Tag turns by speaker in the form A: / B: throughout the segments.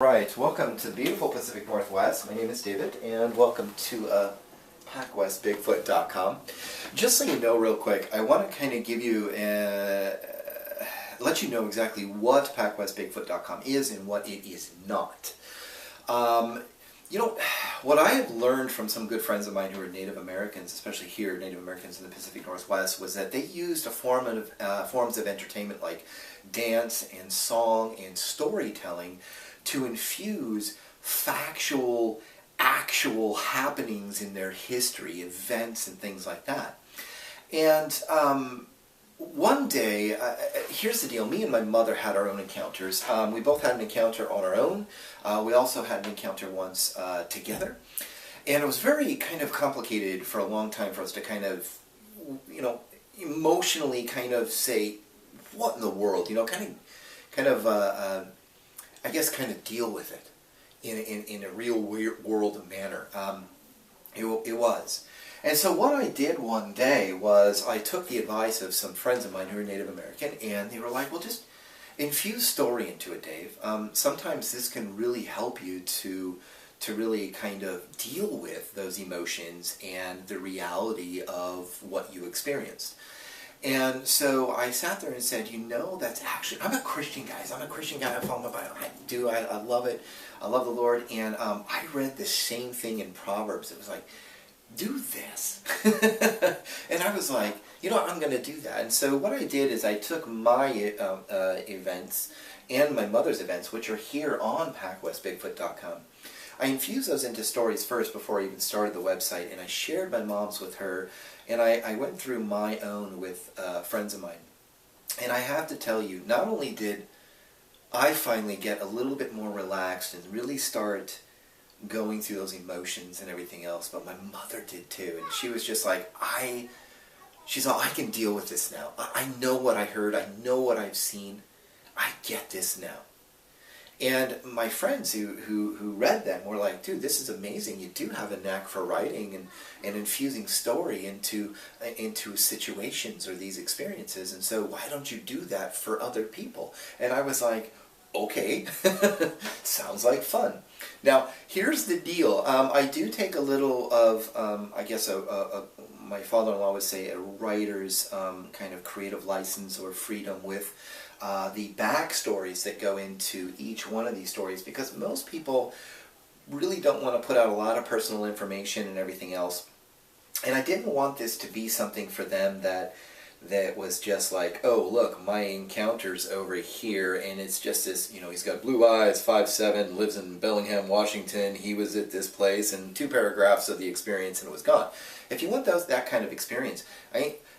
A: Right, welcome to the beautiful Pacific Northwest. My name is David, and welcome to PacWestBigfoot.com. Just so you know real quick, I want to kind of give you, let you know exactly what PacWestBigfoot.com is and what it is not. What I have learned from some good friends of mine who are Native Americans, especially here, Native Americans in the Pacific Northwest, was that they used forms of entertainment like dance and song and storytelling to infuse factual, actual happenings in their history, events and things like that. And one day, here's the deal, me and my mother had our own encounters. We both had an encounter on our own. We also had an encounter once together. And it was very kind of complicated for a long time for us to kind of, emotionally kind of say, what in the world, I guess kind of deal with it in a real world manner. It was. And so what I did one day was I took the advice of some friends of mine who are Native American, and they were like, well, just infuse story into it, Dave. Sometimes this can really help you to really kind of deal with those emotions and the reality of what you experienced. And so I sat there and said, that's actually, I'm a Christian, guys. I'm a Christian guy. I follow my Bible. I do. I love it. I love the Lord. And I read the same thing in Proverbs. It was like, do this. And I was like, I'm going to do that. And so what I did is I took my events and my mother's events, which are here on PacWestBigfoot.com. I infused those into stories first before I even started the website, and I shared my mom's with her, and I went through my own with friends of mine. And I have to tell you, not only did I finally get a little bit more relaxed and really start going through those emotions and everything else, but my mother did too. And she was just like, she's all, I can deal with this now. I know what I heard. I know what I've seen. I get this now. And my friends who read them were like, dude, this is amazing. You do have a knack for writing and infusing story into situations or these experiences. And so why don't you do that for other people? And I was like, okay, sounds like fun. Now, here's the deal. I do take a little of, my father-in-law would say, a writer's kind of creative license or freedom with the backstories that go into each one of these stories, because most people really don't want to put out a lot of personal information and everything else. And I didn't want this to be something for them that was just like, oh, look, my encounter's over here, and it's just this, he's got blue eyes, 5'7", lives in Bellingham, Washington, he was at this place, and 2 paragraphs of the experience, and it was gone. If you want that kind of experience,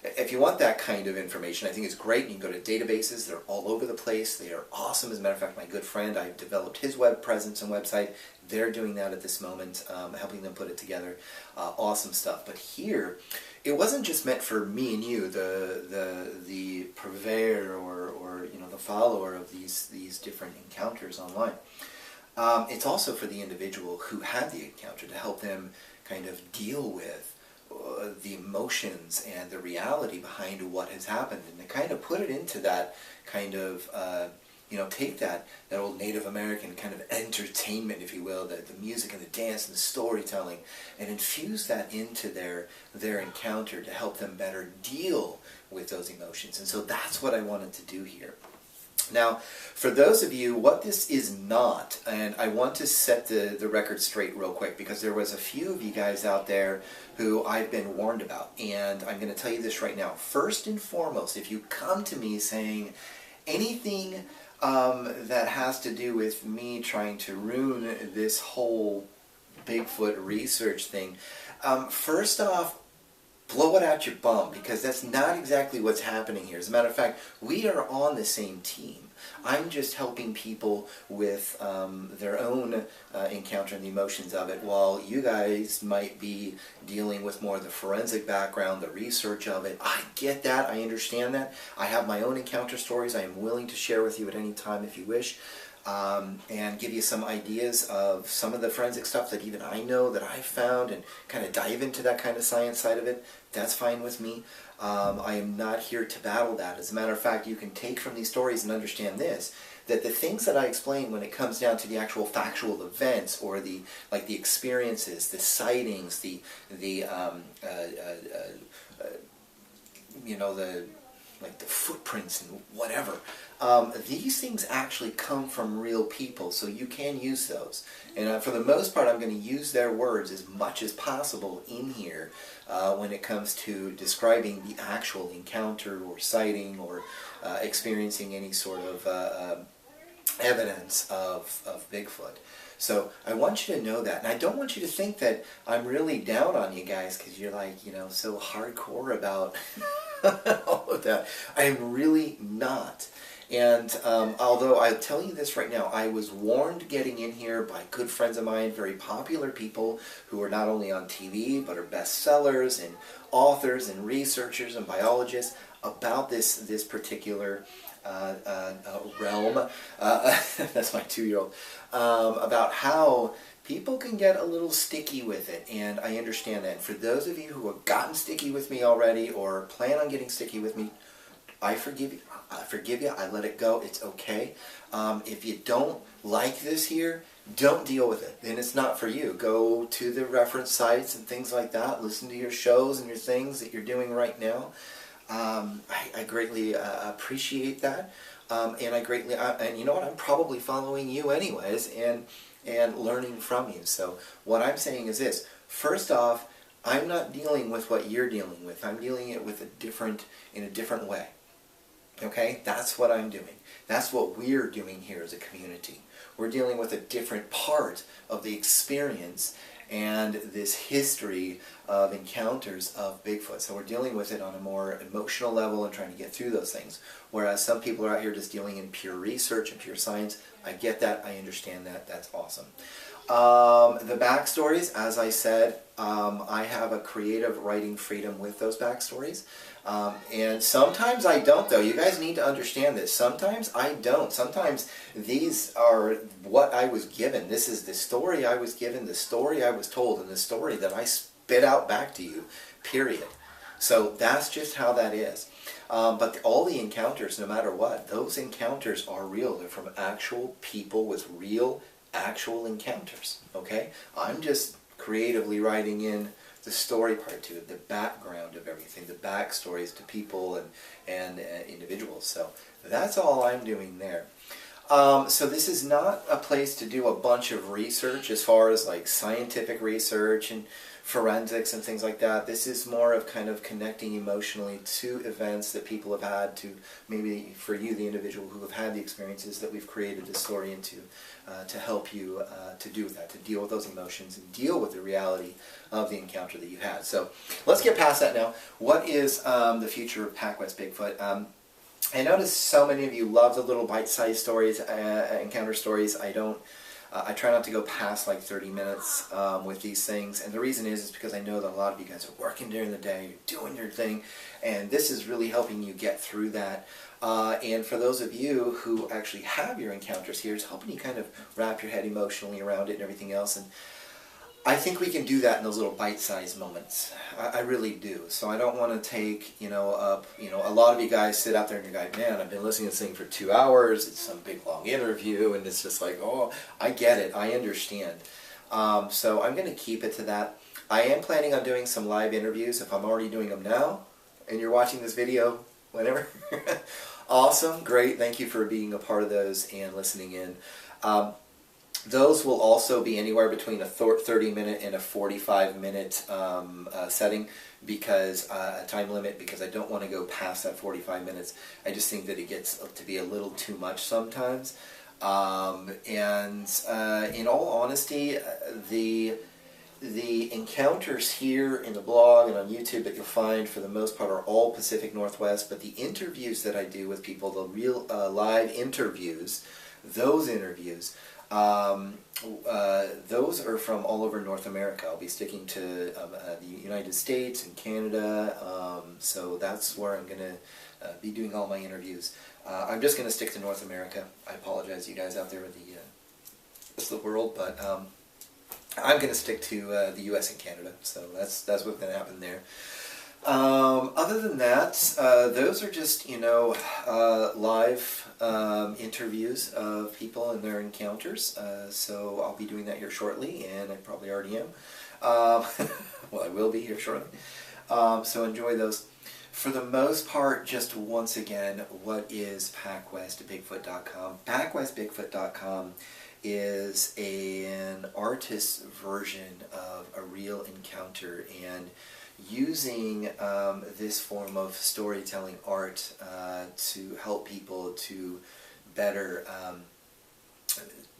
A: if you want that kind of information, I think it's great. You can go to databases. They're all over the place. They are awesome. As a matter of fact, my good friend, I've developed his web presence and website. They're doing that at this moment, helping them put it together. Awesome stuff. But here, it wasn't just meant for me and you, the purveyor or the follower of these different encounters online. It's also for the individual who had the encounter, to help them kind of deal with the emotions and the reality behind what has happened, and to kind of put it into that kind of, take that old Native American kind of entertainment, if you will, the music and the dance and the storytelling, and infuse that into their encounter to help them better deal with those emotions. And so that's what I wanted to do here. Now, for those of you, what this is not, and I want to set the record straight real quick, because there was a few of you guys out there who I've been warned about, and I'm going to tell you this right now. First and foremost, if you come to me saying anything that has to do with me trying to ruin this whole Bigfoot research thing, first off, blow it out your bum, because that's not exactly what's happening here. As a matter of fact, we are on the same team. I'm just helping people with their own encounter and the emotions of it, while you guys might be dealing with more of the forensic background, the research of it. I get that. I understand that. I have my own encounter stories I am willing to share with you at any time if you wish. And give you some ideas of some of the forensic stuff that even I know that I've found, and kind of dive into that kind of science side of it. That's fine with me. I am not here to battle that. As a matter of fact, you can take from these stories and understand this, that the things that I explain when it comes down to the actual factual events, or the experiences, the sightings, the footprints and whatever, these things actually come from real people, so you can use those. And for the most part, I'm going to use their words as much as possible in here when it comes to describing the actual encounter or sighting or experiencing any sort of evidence of Bigfoot. So I want you to know that. And I don't want you to think that I'm really down on you guys because you're like, so hardcore about all of that. I am really not. And although I'll tell you this right now, I was warned getting in here by good friends of mine, very popular people who are not only on TV, but are bestsellers and authors and researchers and biologists about this particular realm. That's my 2-year-old. About how people can get a little sticky with it, and I understand that. And for those of you who have gotten sticky with me already or plan on getting sticky with me, I forgive you. I let it go. It's okay. If you don't like this here, don't deal with it. Then it's not for you. Go to the reference sites and things like that. Listen to your shows and your things that you're doing right now. I greatly appreciate that. And I greatly, and you know what? I'm probably following you anyways and learning from you. So what I'm saying is this. First off, I'm not dealing with what you're dealing with. I'm dealing it with in a different way. Okay? That's what I'm doing. That's what we're doing here as a community. We're dealing with a different part of the experience and this history of encounters of Bigfoot. So we're dealing with it on a more emotional level and trying to get through those things. Whereas some people are out here just dealing in pure research and pure science. I get that. I understand that. That's awesome. The backstories, as I said, I have a creative writing freedom with those backstories. And sometimes I don't, though. You guys need to understand this. Sometimes I don't. Sometimes these are what I was given. This is the story I was given, the story I was told, and the story that I spit out back to you, period. So that's just how that is. But all the encounters, no matter what, those encounters are real. They're from actual people with real, actual encounters. Okay? I'm just creatively writing in the story part to it, the background of everything, the backstories to people and individuals. So that's all I'm doing there. So this is not a place to do a bunch of research as far as like scientific research and forensics and things like that. This is more of kind of connecting emotionally to events that people have had, to maybe for you, the individual who have had the experiences that we've created this story into, to help you to do that, to deal with those emotions and deal with the reality of the encounter that you had. So let's get past that now. What is the future of PacWest Bigfoot? I noticed so many of you love the little bite-sized stories, encounter stories. I try not to go past like 30 minutes with these things, and the reason is because I know that a lot of you guys are working during the day, you're doing your thing, and this is really helping you get through that. And for those of you who actually have your encounters here, it's helping you kind of wrap your head emotionally around it and everything else. And I think we can do that in those little bite-sized moments. I really do. So I don't want to take, a lot of you guys sit out there and you're like, man, I've been listening to this thing for 2 hours. It's some big long interview, and it's just like, oh, I get it. I understand. So I'm going to keep it to that. I am planning on doing some live interviews. If I'm already doing them now, and you're watching this video, whenever, awesome, great. Thank you for being a part of those and listening in. Those will also be anywhere between a 30-minute and a 45-minute setting, because a time limit, because I don't want to go past that 45 minutes. I just think that it gets to be a little too much sometimes. And in all honesty, the encounters here in the blog and on YouTube that you'll find for the most part are all Pacific Northwest, but the interviews that I do with people, the real live interviews, those interviews, those are from all over North America. I'll be sticking to the United States and Canada, so that's where I'm going to be doing all my interviews. I'm just going to stick to North America. I apologize, you guys out there in the rest of the world, but I'm going to stick to the U.S. and Canada, so that's what's going to happen there. Other than that, those are just, live interviews of people and their encounters. So I'll be doing that here shortly, and I probably already am. Well, I will be here shortly. So enjoy those. For the most part, just once again, what is PacWestBigfoot.com? PacWestBigfoot.com is an artist's version of a real encounter, and using this form of storytelling art to help people to better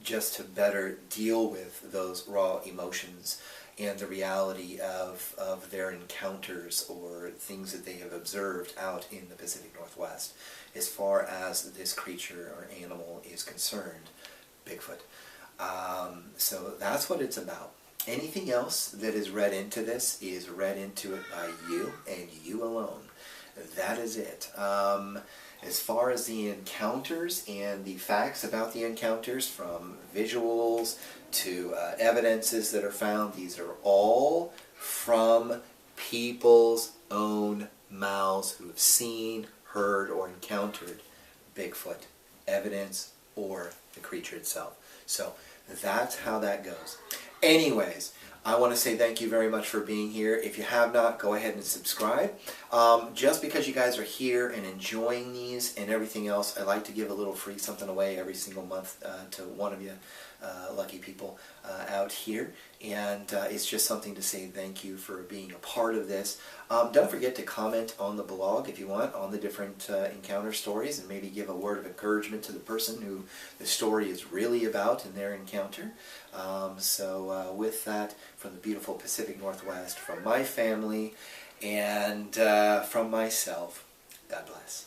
A: just to better deal with those raw emotions and the reality of their encounters or things that they have observed out in the Pacific Northwest as far as this creature or animal is concerned, Bigfoot. So that's what it's about. Anything else that is read into this is read into it by you and you alone. That is it. As far as the encounters and the facts about the encounters, from visuals to evidences that are found, these are all from people's own mouths who have seen, heard, or encountered Bigfoot, evidence, or the creature itself. So that's how that goes. Anyways, I want to say thank you very much for being here. If you have not, go ahead and subscribe. Just because you guys are here and enjoying these and everything else, I like to give a little free something away every single month to one of you lucky people out here. And it's just something to say thank you for being a part of this. Don't forget to comment on the blog if you want on the different encounter stories, and maybe give a word of encouragement to the person who the story is really about in their encounter. So with that, from the beautiful Pacific Northwest, from my family, and from myself, God bless.